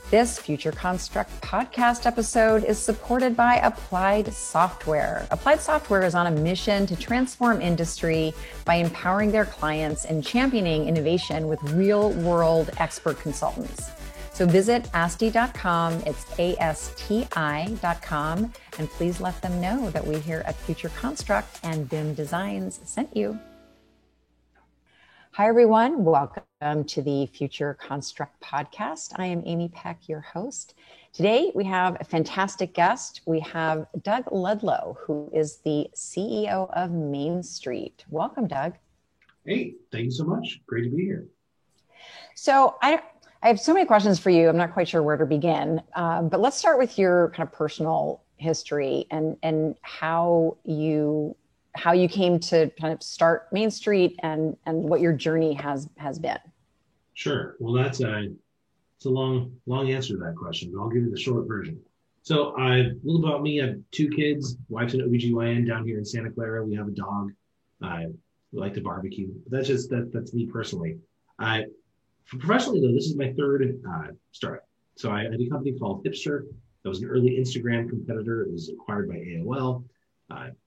This Future Construct podcast episode is supported by Applied Software. Applied Software is on a mission to transform industry by empowering their clients and championing innovation with real-world expert consultants. So visit ASTI.com, it's ASTI.com, and please let them know that we here at Future Construct and BIM Designs sent you. Hi, everyone. Welcome to the Future Construct podcast. I am Amy Peck, your host. Today, we have a fantastic guest. We have Doug Ludlow, who is the CEO of Main Street. Welcome, Doug. Hey, thank you so much. Great to be here. So I have so many questions for you. I'm not quite sure where to begin, but let's start with your kind of personal history and how you came to kind of start Main Street and what your journey has been. Sure. Well, it's a long answer to that question, but I'll give you the short version. So a little about me. I have two kids, wife's an OBGYN down here in Santa Clara. We have a dog. We like to barbecue. But that's me personally. Professionally though, this is my third startup. So I had a company called Hipster. That was an early Instagram competitor. It was acquired by AOL.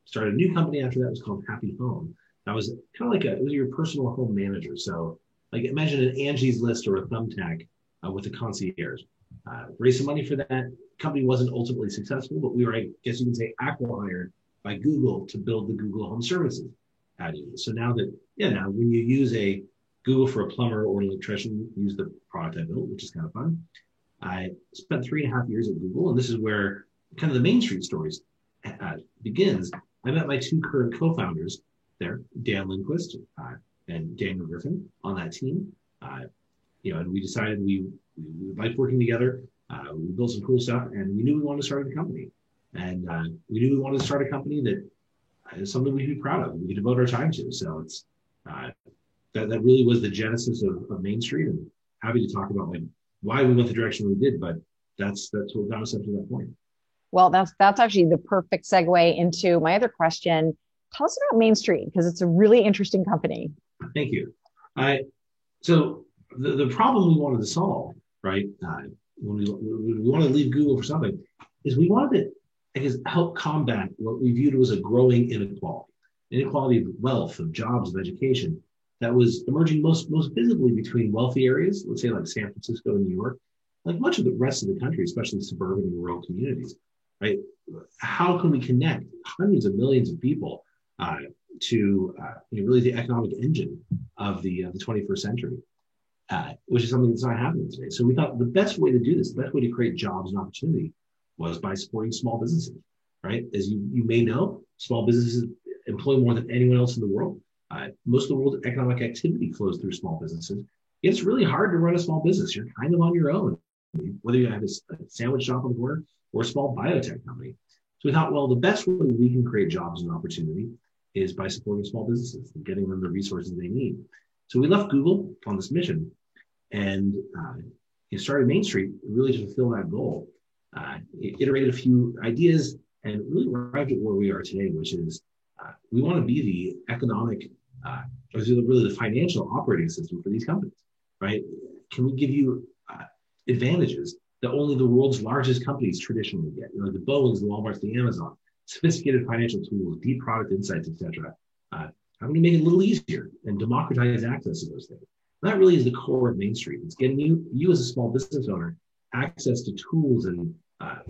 Started a new company after that. It was called Happy Home. That was kind of like it was your personal home manager. So like imagine an Angie's List or a Thumbtack with a concierge. Raised some money for that. Company wasn't ultimately successful, but we were, I guess you can say, acqui-hired by Google to build the Google Home Services ad unit. So now when you use a Google for a plumber or an electrician, use the product I built, which is kind of fun. I spent 3.5 years at Google, and this is where kind of the Main Street stories begins. I met my two current co-founders there, Dan Lindquist and Daniel Griffin, on that team. And we decided we liked working together. We built some cool stuff, and we knew we wanted to start a company. And we knew we wanted to start a company that is something we'd be proud of, we could devote our time to. So it's that really was the genesis of Main Street, and happy to talk about like why we went the direction we did. But that's what got us up to that point. Well, that's actually the perfect segue into my other question. Tell us about Main Street, because it's a really interesting company. Thank you. So the problem we wanted to solve, right, when we wanted to leave Google for something, is we wanted to help combat what we viewed as a growing inequality of wealth, of jobs, of education, that was emerging most visibly between wealthy areas, let's say like San Francisco and New York, like much of the rest of the country, especially suburban and rural communities. Right? How can we connect hundreds of millions of people to really the economic engine of the 21st century, which is something that's not happening today. So we thought the best way to do this, the best way to create jobs and opportunity, was by supporting small businesses. Right? As you may know, small businesses employ more than anyone else in the world. Most of the world's economic activity flows through small businesses. It's really hard to run a small business. You're kind of on your own, whether you have a sandwich shop on the corner or a small biotech company. So we thought, well, the best way we can create jobs and opportunity is by supporting small businesses and getting them the resources they need. So we left Google on this mission and started Main Street really to fulfill that goal. Iterated a few ideas and really arrived at where we are today, which is we want to be the economic, or really the financial operating system for these companies, right? Can we give you advantages that only the world's largest companies traditionally get, the Boeings, the Walmarts, the Amazon, sophisticated financial tools, deep product insights, etc. How can we make it a little easier and democratize access to those things? And that really is the core of Main Street. It's getting you as a small business owner access to tools and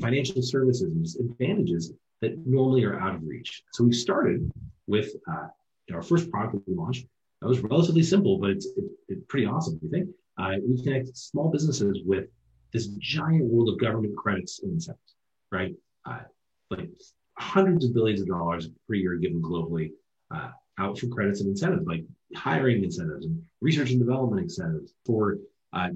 financial services and just advantages that normally are out of reach. So we started with our first product that we launched. That was relatively simple, but it's pretty awesome, we think. We connect small businesses with this giant world of government credits and incentives, right? Like hundreds of billions of dollars per year given globally out for credits and incentives, like hiring incentives and research and development incentives for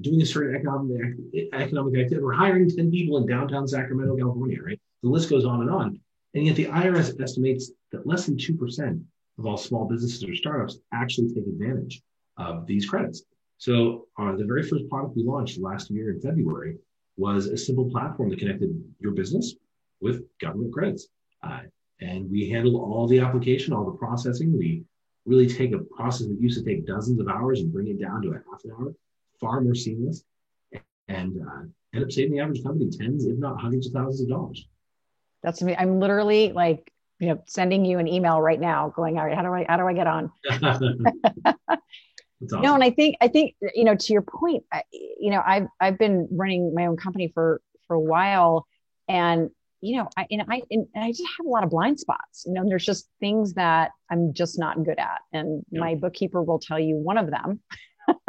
doing a certain economic activity, or hiring 10 people in downtown Sacramento, California, right? The list goes on. And yet the IRS estimates that less than 2% of all small businesses or startups actually take advantage of these credits. So the very first product we launched last year in February was a simple platform that connected your business with government credits. Uh, and we handle all the application, all the processing. We really take a process that used to take dozens of hours and bring it down to a half an hour, far more seamless, and end up saving the average company tens, if not hundreds of thousands of dollars. That's me. I'm literally like, sending you an email right now going, all right, how do I get on? That's awesome. No, and I think, to your point, I've been running my own company for a while, and I just have a lot of blind spots. There's just things that I'm just not good at, and my bookkeeper will tell you one of them,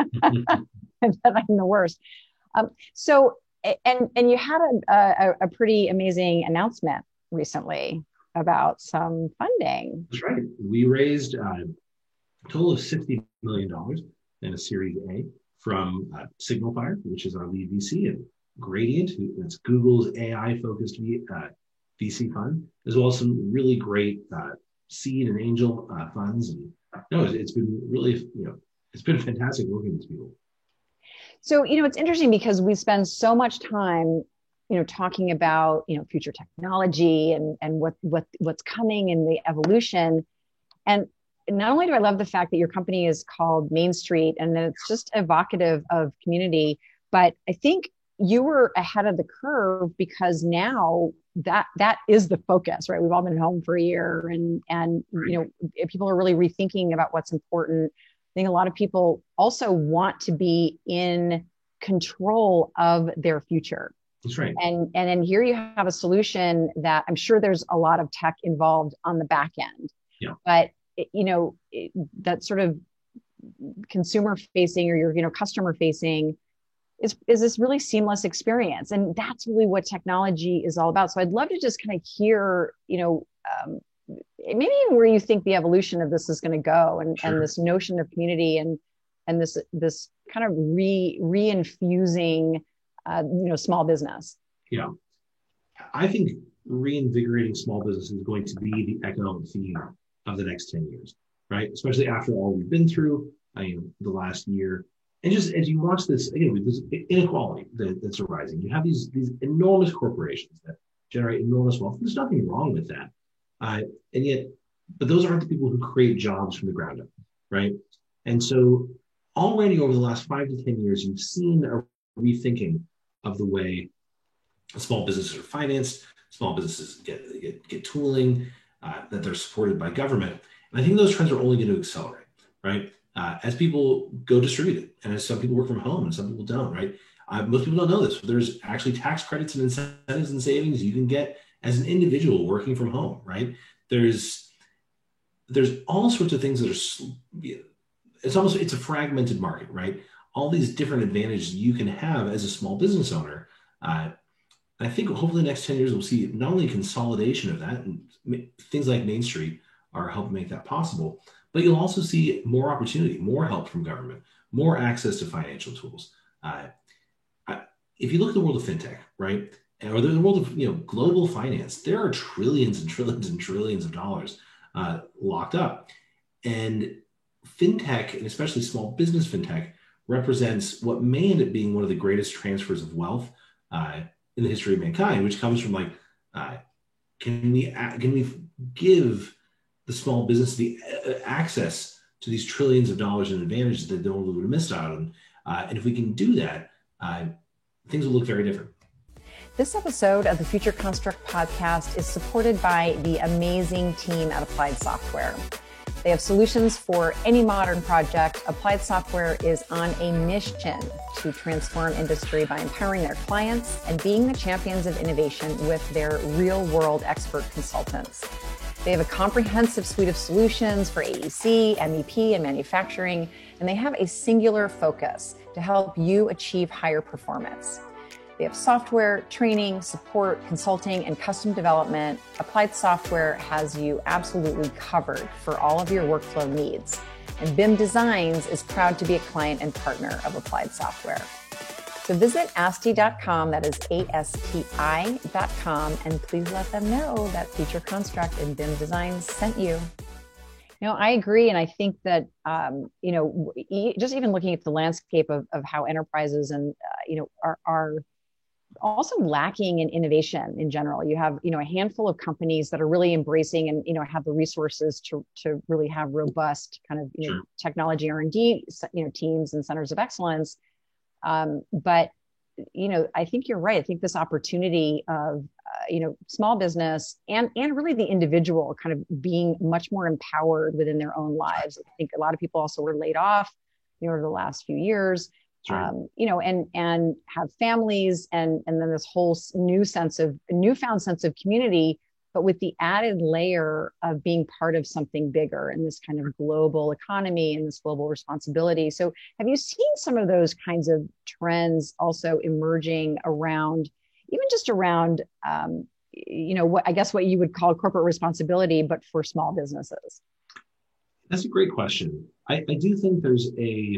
that I'm the worst. So, and you had a pretty amazing announcement recently about some funding. That's right. We raised a total of $60 million in a Series A from Signalfire, which is our lead VC, and Gradient, that's Google's AI-focused VC fund, as well as some really great seed and angel funds. And it's been really, it's been fantastic working with these people. So, it's interesting because we spend so much time, talking about, future technology and what's coming and the evolution. And not only do I love the fact that your company is called Main Street and that it's just evocative of community, but I think you were ahead of the curve because now that is the focus, right? We've all been home for a year and people are really rethinking about what's important. I think a lot of people also want to be in control of their future. That's right. And then here you have a solution that I'm sure there's a lot of tech involved on the back end. Yeah. But that sort of consumer facing or your customer facing is this really seamless experience, and that's really what technology is all about. So I'd love to just kind of hear maybe where you think the evolution of this is going to go, and this notion of community and this kind of reinfusing small business. Yeah, I think reinvigorating small business is going to be the economic theme of the next 10 years, right? Especially after all we've been through the last year. And just as you watch this, again, with this inequality that's arising, you have these enormous corporations that generate enormous wealth. There's nothing wrong with that. But those aren't the people who create jobs from the ground up, right? And so already over the last 5 to 10 years, you've seen a rethinking of the way small businesses are financed, small businesses get tooling, that they're supported by government. And I think those trends are only going to accelerate, right? As people go distributed, and as some people work from home and some people don't, right? Most people don't know this. There's actually tax credits and incentives and savings you can get as an individual working from home, right? There's all sorts of things that are, it's a fragmented market, right? All these different advantages you can have as a small business owner. I think hopefully the next 10 years, we'll see not only consolidation of that, and things like Main Street are helping make that possible, but you'll also see more opportunity, more help from government, more access to financial tools. If you look at the world of fintech, right, or the world of global finance, there are trillions and trillions and trillions of dollars locked up. And fintech, and especially small business fintech, represents what may end up being one of the greatest transfers of wealth in the history of mankind, which comes from can we give the small business the access to these trillions of dollars in advantages that they would have missed out on, and if we can do that, things will look very different. This episode of the Future Construct podcast is supported by the amazing team at Applied Software. They have solutions for any modern project. Applied Software is on a mission to transform industry by empowering their clients and being the champions of innovation with their real-world expert consultants. They have a comprehensive suite of solutions for AEC, MEP, and manufacturing, and they have a singular focus to help you achieve higher performance. They have software, training, support, consulting, and custom development. Applied Software has you absolutely covered for all of your workflow needs. And BIM Designs is proud to be a client and partner of Applied Software. So visit ASTI.com, that is ASTI.com, and please let them know that Future Construct and BIM Designs sent you. I agree. And I think that, just even looking at the landscape of how enterprises and, are also lacking in innovation in general. You have, a handful of companies that are really embracing and, have the resources to really have robust kind of, Sure. technology R&D, teams and centers of excellence. But, I think you're right. I think this opportunity of, small business and really the individual kind of being much more empowered within their own lives. I think a lot of people also were laid off, over the last few years. Right. And have families and then this whole newfound sense of community, but with the added layer of being part of something bigger in this kind of global economy and this global responsibility. So have you seen some of those kinds of trends also emerging around, even just around, what you would call corporate responsibility, but for small businesses? That's a great question. I do think there's a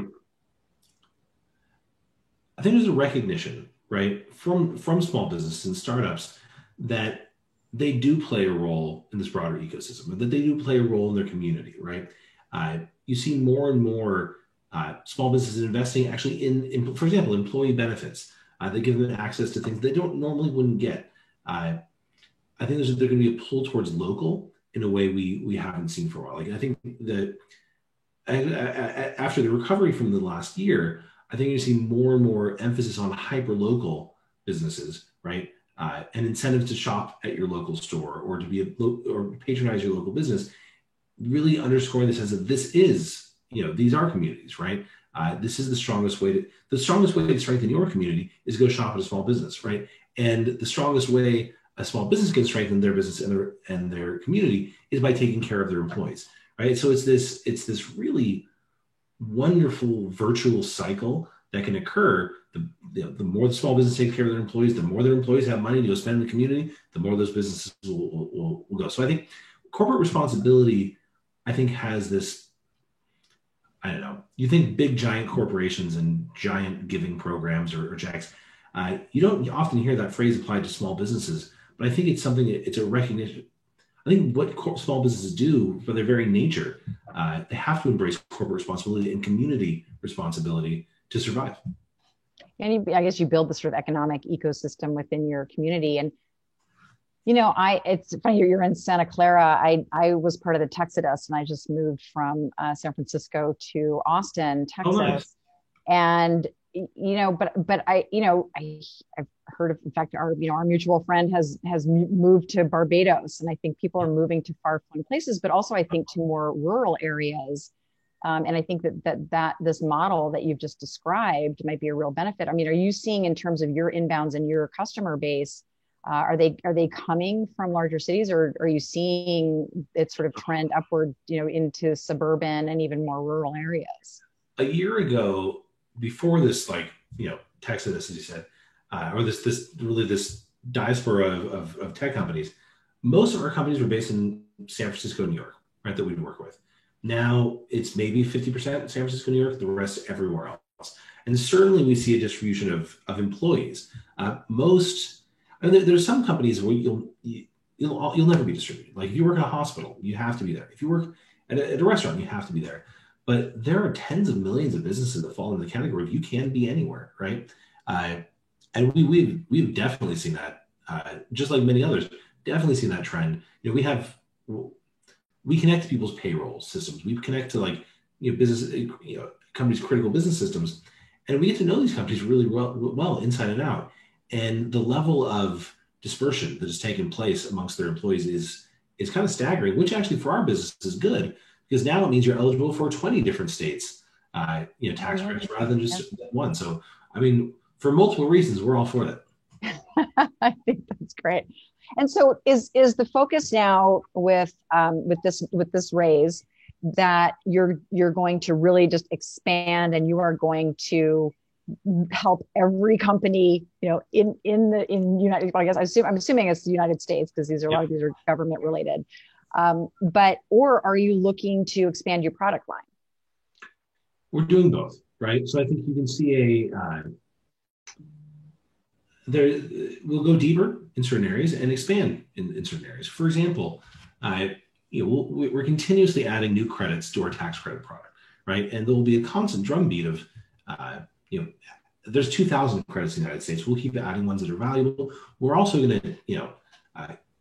recognition, right, from small businesses and startups that they do play a role in this broader ecosystem, that they do play a role in their community, right? You see more and more small businesses investing actually in, for example, employee benefits. They give them access to things they don't normally wouldn't get. I think there's going to be a pull towards local in a way we haven't seen for a while. Like I think that after the recovery from the last year, I think you see more and more emphasis on hyper local businesses, right? And incentives to shop at your local store or to or patronize your local business, really underscoring the sense that this is, these are communities, right? This is the strongest way to strengthen your community is go shop at a small business, right? And the strongest way a small business can strengthen their business and their community is by taking care of their employees, right? So it's this really wonderful virtual cycle that can occur. The more the small business takes care of their employees, the more their employees have money to go spend in the community, the more those businesses will go. So I think corporate responsibility, has this, I don't know, you think big giant corporations and giant giving programs or checks, you don't often hear that phrase applied to small businesses, but I think it's something, it's a recognition. I think what small businesses do by their very nature, they have to embrace corporate responsibility and community responsibility to survive. And I guess you build this sort of economic ecosystem within your community. And, it's funny, you're in Santa Clara. I was part of the Texodus, and I just moved from San Francisco to Austin, Texas. Oh, nice. And, but I've heard of, in fact, our mutual friend has moved to Barbados. And I think people are moving to far-flung places, but also I think to more rural areas. And I think that this model that you've just described might be a real benefit. I mean, are you seeing in terms of your inbounds and your customer base, are they coming from larger cities, or are you seeing it sort of trend upward, into suburban and even more rural areas? A year ago, before this, Texas, as you said, or this diaspora of tech companies, most of our companies were based in San Francisco, New York, right, that we'd work with. Now it's maybe 50% San Francisco, New York, the rest everywhere else. And certainly we see a distribution of employees. There's some companies where you'll never be distributed. Like if you work in a hospital, you have to be there. If you work at a restaurant, you have to be there. But there are tens of millions of businesses that fall into the category of you can be anywhere, right? And we've definitely seen that, just like many others, definitely seen that trend. We connect to people's payroll systems. We connect to business, companies' critical business systems, and we get to know these companies really well inside and out. And the level of dispersion that has taken place amongst their employees is kind of staggering, which actually for our business is good, because now it means you're eligible for 20 different states, tax credits rather than just one. So, for multiple reasons, we're all for that. I think that's great. And so is the focus now with this raise that you're going to really just expand, and you are going to help every company, in United, I guess I'm assuming it's the United States, because a lot of these are government related. Or are you looking to expand your product line? We're doing both, right? So I think you can see we'll go deeper in certain areas and expand in certain areas. For example, we're continuously adding new credits to our tax credit product, right? And there will be a constant drumbeat of, there's 2,000 credits in the United States. We'll keep adding ones that are valuable. We're also going to,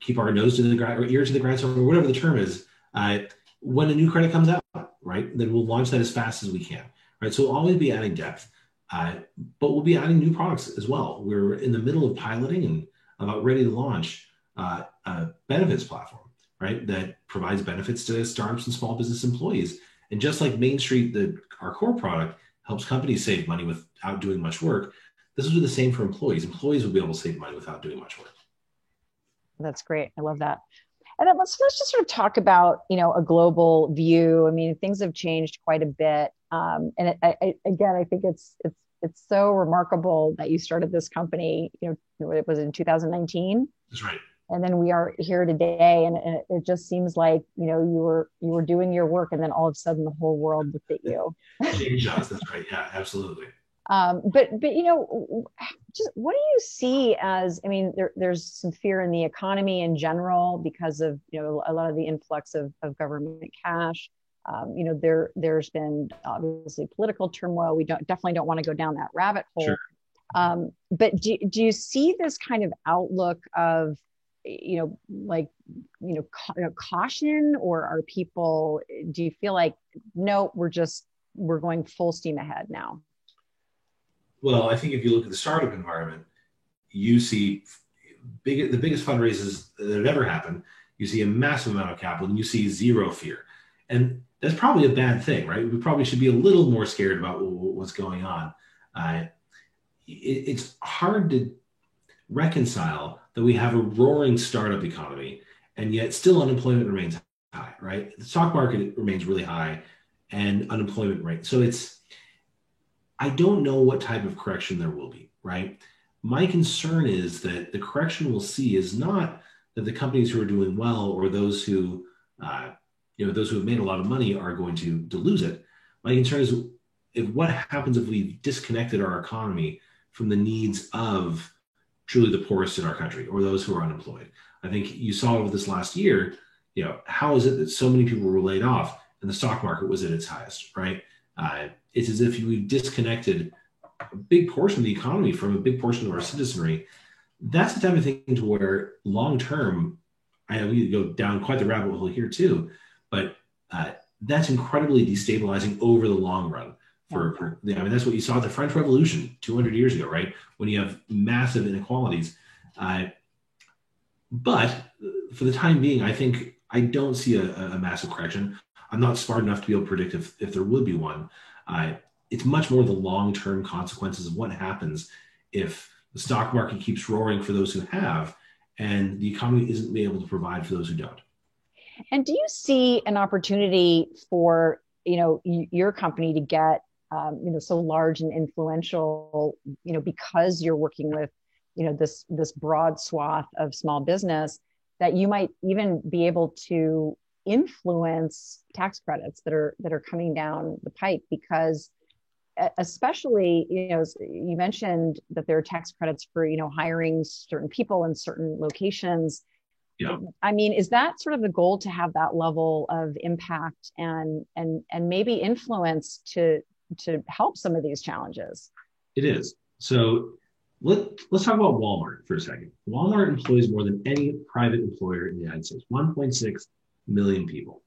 keep our nose to the ground or ear to the ground, or whatever the term is. When a new credit comes out, right, then we'll launch that as fast as we can, right? So we'll always be adding depth, but we'll be adding new products as well. We're in the middle of piloting and about ready to launch a benefits platform, right, that provides benefits to startups and small business employees. And just like Main Street, our core product helps companies save money without doing much work, this will do the same for employees. Employees will be able to save money without doing much work. That's great. I love that. And then let's just sort of talk about, a global view. I mean, things have changed quite a bit. And I think it's so remarkable that you started this company, it was in 2019. That's right. And then we are here today, and it just seems like, you were doing your work, and then all of a sudden the whole world looked at you. Change us. That's right. Yeah, absolutely. But just what do you see as? I mean, there's some fear in the economy in general because of a lot of the influx of government cash. There's been obviously political turmoil. We definitely don't want to go down that rabbit hole. Sure. But do you see this kind of outlook of caution, or are people? Do you feel like no, we're going full steam ahead now? Well, I think if you look at the startup environment, you see the biggest fundraisers that have ever happened. You see a massive amount of capital, and you see zero fear. And that's probably a bad thing, right? We probably should be a little more scared about what's going on. It's hard to reconcile that we have a roaring startup economy, and yet still unemployment remains high, right? The stock market remains really high, and unemployment rate. So I don't know what type of correction there will be, right? My concern is that the correction we'll see is not that the companies who are doing well or those who, those who have made a lot of money are going to lose it. My concern is what happens if we disconnected our economy from the needs of truly the poorest in our country or those who are unemployed. I think you saw over this last year, how is it that so many people were laid off and the stock market was at its highest, right? It's as if we disconnected a big portion of the economy from a big portion of our citizenry. That's the type of thing to where long-term, I know we go down quite the rabbit hole here too, but that's incredibly destabilizing over the long run. That's what you saw at the French Revolution 200 years ago, right? When you have massive inequalities. But for the time being, I don't see a massive correction. I'm not smart enough to be able to predict if there would be one. It's much more the long-term consequences of what happens if the stock market keeps roaring for those who have, and the economy isn't able to provide for those who don't. And do you see an opportunity for, your company to get, so large and influential, because you're working with, this broad swath of small business, that you might even be able to influence tax credits that are coming down the pipe? Because especially, you mentioned that there are tax credits for, hiring certain people in certain locations. Yeah. I mean, is that sort of the goal, to have that level of impact and maybe influence to help some of these challenges? It is. So let's talk about Walmart for a second. Walmart employs more than any private employer in the United States, 1.6 million people.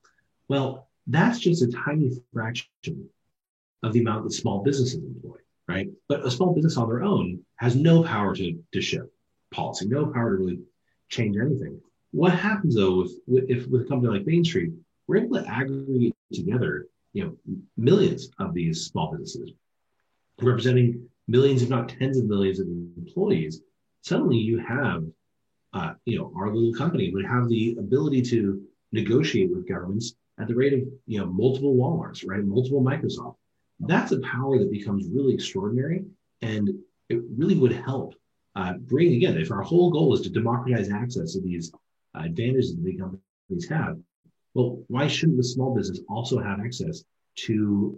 Well, that's just a tiny fraction of the amount that small businesses employ, right? But a small business on their own has no power to shift policy, no power to really change anything. What happens though with a company like Main Street, we're able to aggregate together, millions of these small businesses, representing millions, if not tens of millions of employees. Suddenly you have, our little company would have the ability to negotiate with governments at the rate of, multiple Walmarts, right? Multiple Microsoft. That's a power that becomes really extraordinary, and it really would help bring, again, if our whole goal is to democratize access to these advantages that big companies have, well, why shouldn't the small business also have access to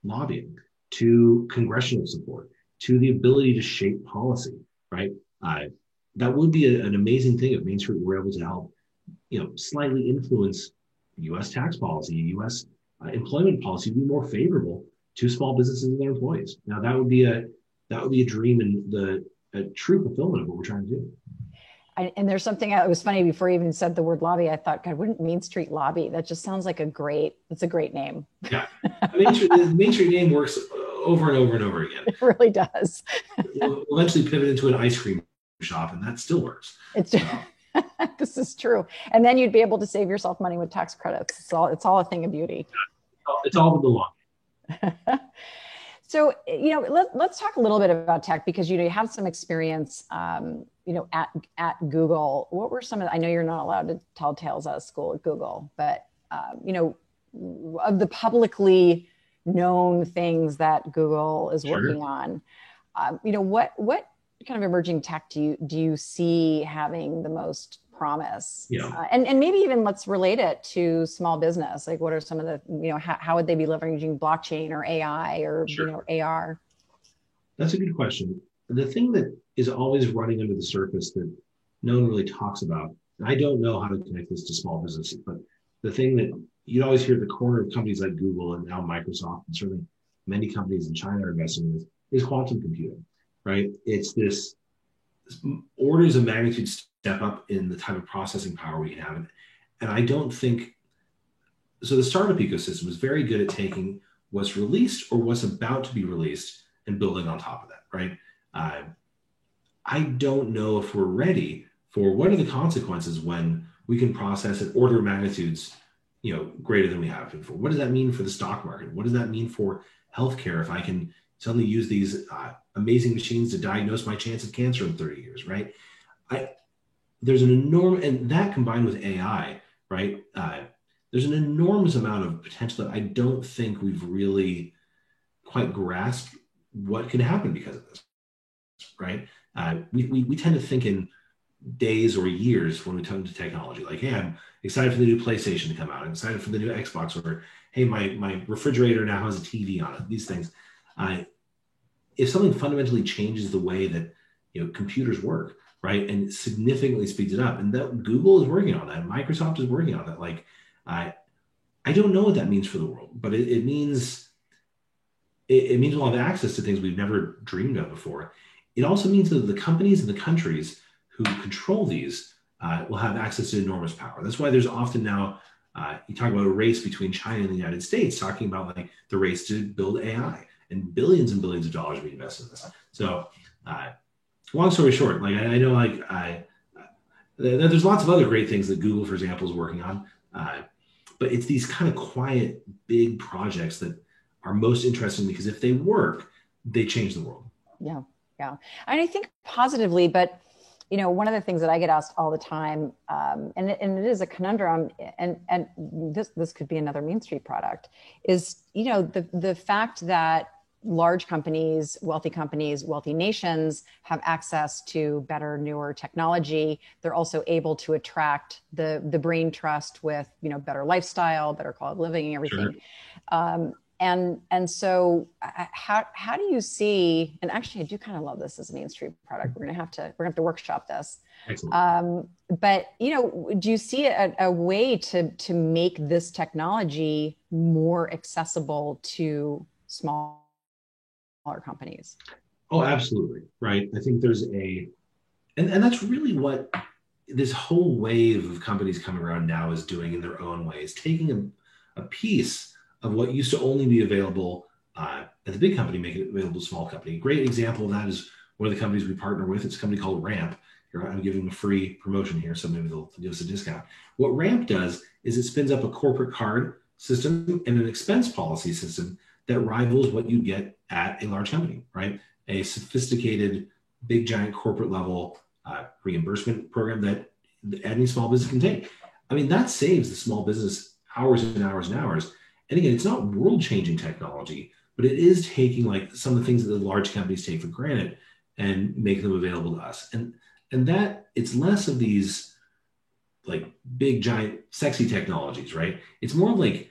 lobbying, to congressional support, to the ability to shape policy, right? That would be an amazing thing if Main Street were able to help, slightly influence U.S. tax policy, U.S. Employment policy, be more favorable to small businesses and their employees. Now, that would be that would be a dream and a true fulfillment of what we're trying to do. And there's something, it was funny before you even said the word lobby, I thought, God, wouldn't Main Street Lobby? That just sounds like it's a great name. Yeah. The Main Street name works over and over and over again. It really does. We'll eventually pivot into an ice cream shop, and that still works. This is true. And then you'd be able to save yourself money with tax credits. It's all a thing of beauty. It's all with the law. So, let's talk a little bit about tech, because, you have some experience, at Google. What were some I know you're not allowed to tell tales out of school at Google, but, of the publicly known things that Google is working on, what kind of emerging tech do you see having the most promise? And maybe even let's relate it to small business. Like, what are some of the, how would they be leveraging blockchain or AI or AR? That's a good question. The thing that is always running under the surface that no one really talks about, and I don't know how to connect this to small businesses, but the thing that you always hear at the corner of companies like Google and now Microsoft, and certainly many companies in China are investing in this, is quantum computing, right? It's this orders of magnitude step up in the type of processing power we can have. And I don't think, so the startup ecosystem is very good at taking what's released or what's about to be released and building on top of that, right? I don't know if we're ready for what are the consequences when we can process at order of magnitudes, greater than we have before. What does that mean for the stock market? What does that mean for healthcare if I can suddenly use these amazing machines to diagnose my chance of cancer in 30 years, right? There's an enormous, and that combined with AI, right? There's an enormous amount of potential that I don't think we've really quite grasped what can happen because of this, right? We tend to think in days or years when we come to technology, like, hey, I'm excited for the new PlayStation to come out. I'm excited for the new Xbox, or hey, my refrigerator now has a TV on it. These things. If something fundamentally changes the way that computers work, right, and significantly speeds it up, and that Google is working on that, Microsoft is working on that. Like, I don't know what that means for the world, but it means we'll have access to things we've never dreamed of before. It also means that the companies and the countries who control these will have access to enormous power. That's why there's often now, you talk about a race between China and the United States, talking about like the race to build AI, and billions of dollars being invested in this. So long story short, like I know there's lots of other great things that Google, for example, is working on. But it's these kind of quiet, big projects that are most interesting because if they work, they change the world. Yeah. And I think positively, but one of the things that I get asked all the time, and it is a conundrum, and this could be another Main Street product, is the fact that large companies, wealthy nations have access to better, newer technology. They're also able to attract the brain trust with better lifestyle, better quality of living, and everything. Sure. And so how do you see, and actually I do kind of love this as a Main Street product. We're gonna have to workshop this. Excellent. But do you see a way to make this technology more accessible to smaller companies? Oh, absolutely. Right. I think there's and that's really what this whole wave of companies coming around now is doing in their own ways, taking a piece of what used to only be available at the big company, make it available to small company. A great example of that is one of the companies we partner with. It's a company called Ramp. I'm giving them a free promotion here, so maybe they'll give us a discount. What Ramp does is it spins up a corporate card system and an expense policy system that rivals what you get at a large company, right? A sophisticated, big, giant corporate level reimbursement program that any small business can take. I mean, that saves the small business hours and hours and hours. And again, it's not world-changing technology, but it is taking like some of the things that the large companies take for granted and make them available to us. And that it's less of these like big, giant, sexy technologies, right? It's more like,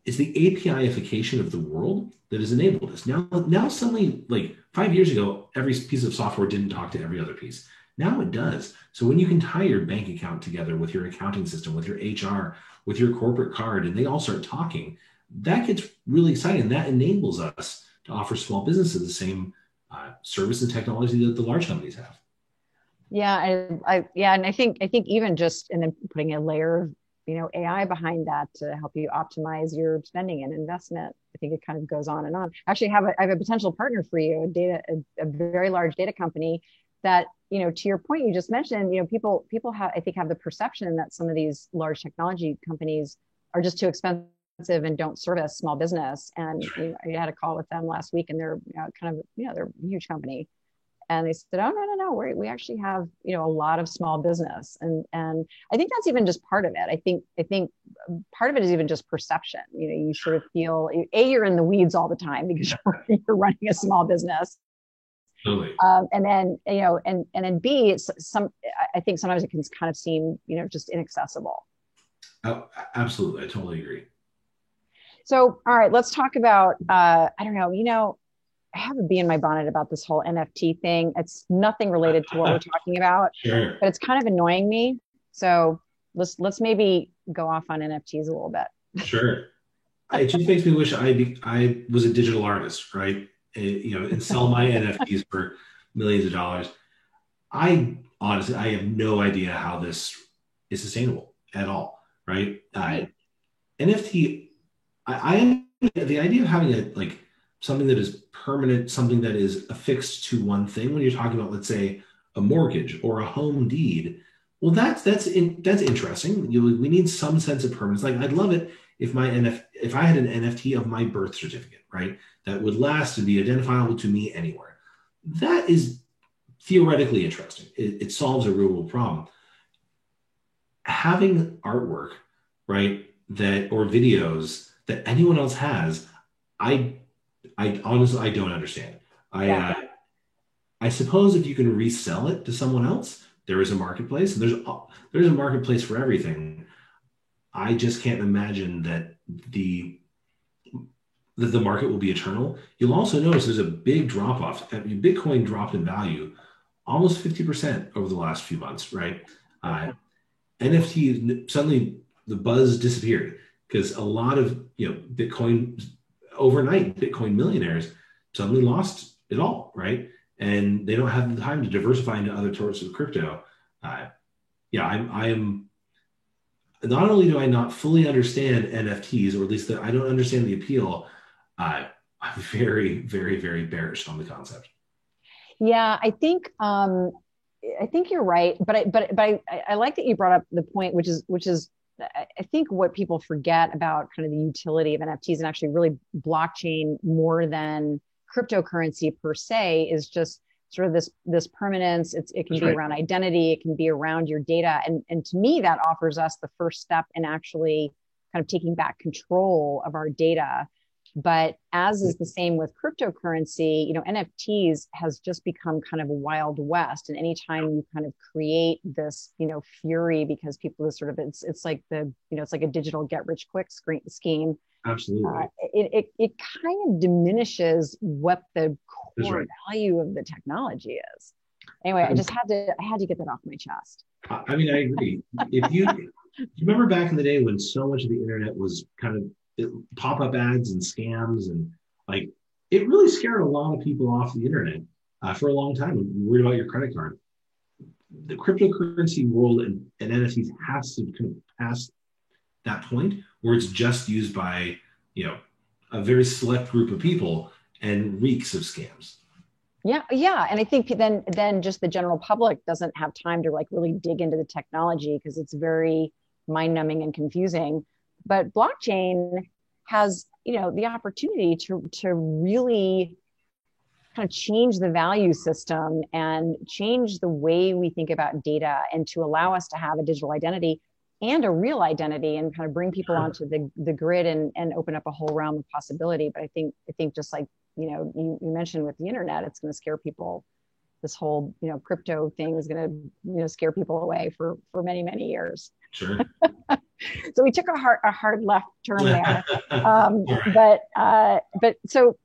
it's the API-ification of the world that has enabled this. Now suddenly, like 5 years ago, every piece of software didn't talk to every other piece. Now it does. So when you can tie your bank account together with your accounting system, with your HR, with your corporate card, and they all start talking, that gets really exciting. That enables us to offer small businesses the same service and technology that the large companies have. Yeah, and I think even just and then putting a layer of AI behind that to help you optimize your spending and investment. I think it kind of goes on and on. Actually, I have a potential partner for you, a very large data company that to your point you just mentioned. People have I think have the perception that some of these large technology companies are just too expensive and don't service small business. And I had a call with them last week, and they're kind of they're a huge company. And they said, "Oh, no. We actually have, a lot of small business." And I think that's even just part of it. I think part of it is even just perception. You sort of feel, you're in the weeds all the time because you're running a small business. Totally. And then, and then B, I think sometimes it can kind of seem, just inaccessible. Oh, absolutely. I totally agree. So, all right, let's talk about, I don't know, I have a bee in my bonnet about this whole NFT thing. It's nothing related to what we're talking about, Sure. but it's kind of annoying me. So let's maybe go off on NFTs a little bit. Sure. It just makes me wish I was a digital artist, right? And sell my NFTs for millions of dollars. I honestly have no idea how this is sustainable at all, right? NFT, the idea of having something that is permanent, something that is affixed to one thing. When you're talking about, let's say, a mortgage or a home deed, well, that's interesting. We need some sense of permanence. Like, I'd love it if if I had an NFT of my birth certificate, right, that would last and be identifiable to me anywhere. That is theoretically interesting. It solves a real world problem. Having artwork, right, or videos that anyone else has, I honestly, I don't understand. I suppose if you can resell it to someone else, there is a marketplace, and there's a marketplace for everything. I just can't imagine that the market will be eternal. You'll also notice there's a big drop off. Bitcoin dropped in value almost 50% over the last few months, right? NFT, suddenly the buzz disappeared because a lot of Bitcoin overnight, Bitcoin millionaires suddenly lost it all, right? And they don't have the time to diversify into other sorts of crypto. I am. Not only do I not fully understand NFTs, or at least that I don't understand the appeal, I'm very, very, very bearish on the concept. Yeah, I think you're right, but I like that you brought up the point, which is I think what people forget about kind of the utility of NFTs, and actually really blockchain more than cryptocurrency per se, is just sort of this permanence. It can be around identity, it can be around your data, and to me that offers us the first step in actually kind of taking back control of our data. But as is the same with cryptocurrency, NFTs has just become kind of a wild west. And anytime you kind of create this, fury because people are sort of, it's like it's like a digital get rich quick scheme. Absolutely. It kind of diminishes what the core value of the technology is. Anyway, I had to get that off my chest. I mean, I agree. If you remember back in the day when so much of the internet was kind of pop-up ads and scams, and it really scared a lot of people off the internet for a long time. Worried about your credit card. The cryptocurrency world and NFTs has to kind of pass that point where it's just used by a very select group of people and reeks of scams. Yeah, and I think then just the general public doesn't have time to really dig into the technology because it's very mind-numbing and confusing. But blockchain has, the opportunity to really kind of change the value system and change the way we think about data, and to allow us to have a digital identity and a real identity, and kind of bring people onto the grid and open up a whole realm of possibility. But I think just like, you mentioned with the internet, it's going to scare people. This whole, crypto thing is going to, scare people away for many, many years. Sure. So we took a hard left turn there. But so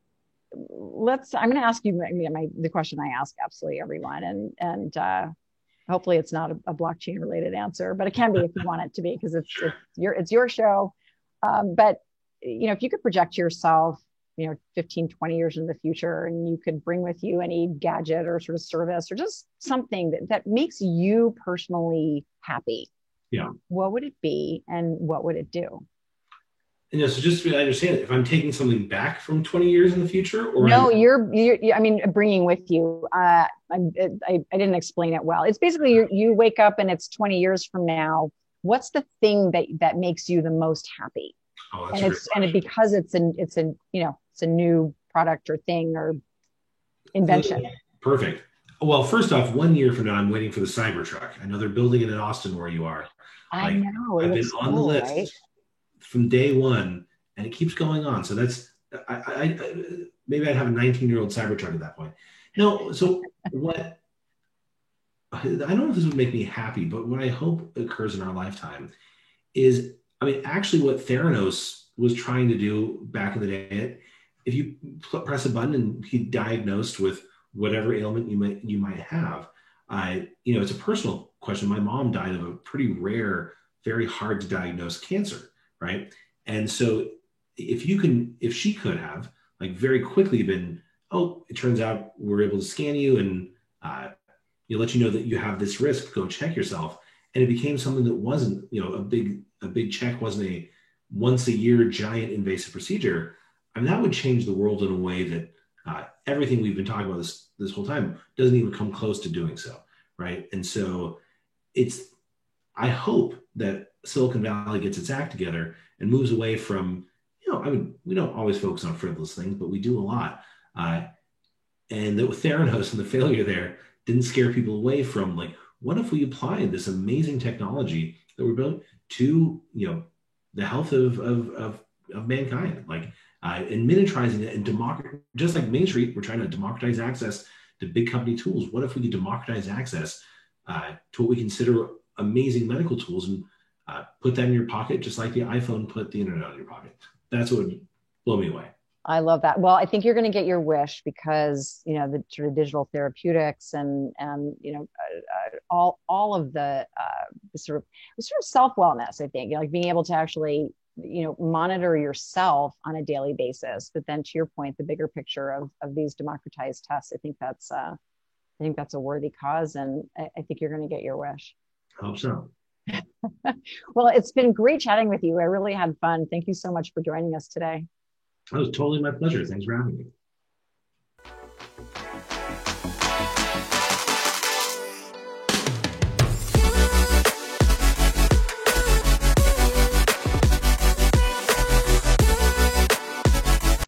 I'm going to ask you the question I ask absolutely everyone, and hopefully it's not a blockchain related answer, but it can be if you want it to be, because it's your show. But if you could project yourself, 15, 20 years in the future, and you could bring with you any gadget or sort of service or just something that makes you personally happy, Yeah. what would it be and what would it do? So just to understand it, if I'm taking something back from 20 years in the future, or No, I mean, bringing with you. I didn't explain it well. It's basically you wake up and it's 20 years from now. What's the thing that makes you the most happy? oh, And because it's a new product or thing or invention. Perfect. Well, first off, 1 year from now, I'm waiting for the Cybertruck. I know they're building it in Austin where you are. I know. I've been on the list, right? From day one, and it keeps going on. So that's I maybe I'd have a 19-year-old Cybertruck at that point. No, so what I don't know if this would make me happy, but what I hope occurs in our lifetime is, I mean, actually what Theranos was trying to do back in the day, if you press a button and be diagnosed with whatever ailment you might have, it's a personal question. My mom died of a pretty rare, very hard to diagnose cancer, right? And so if she could have like very quickly been, oh, it turns out we're able to scan you and let you know that you have this risk, go check yourself. And it became something that wasn't, a big check, wasn't a once a year giant invasive procedure. And that would change the world in a way that everything we've been talking about this whole time doesn't even come close to doing so, right? And so I hope that Silicon Valley gets its act together and moves away from, we don't always focus on frivolous things, but we do a lot. And that with Theranos and the failure there didn't scare people away from like, what if we applied this amazing technology that we're building to, the health of mankind, and miniaturizing it and just like Main Street, we're trying to democratize access to big company tools. What if we could democratize access to what we consider amazing medical tools and put that in your pocket, just like the iPhone put the internet on your pocket? That's what would blow me away. I love that. Well, I think you're going to get your wish because, the sort of digital therapeutics and all of the sort of self-wellness, I think, like being able to actually, monitor yourself on a daily basis. But then to your point, the bigger picture of these democratized tests, I think that's a worthy cause. And I think you're going to get your wish. I hope so. Well, it's been great chatting with you. I really had fun. Thank you so much for joining us today. It was totally my pleasure. Thanks for having me.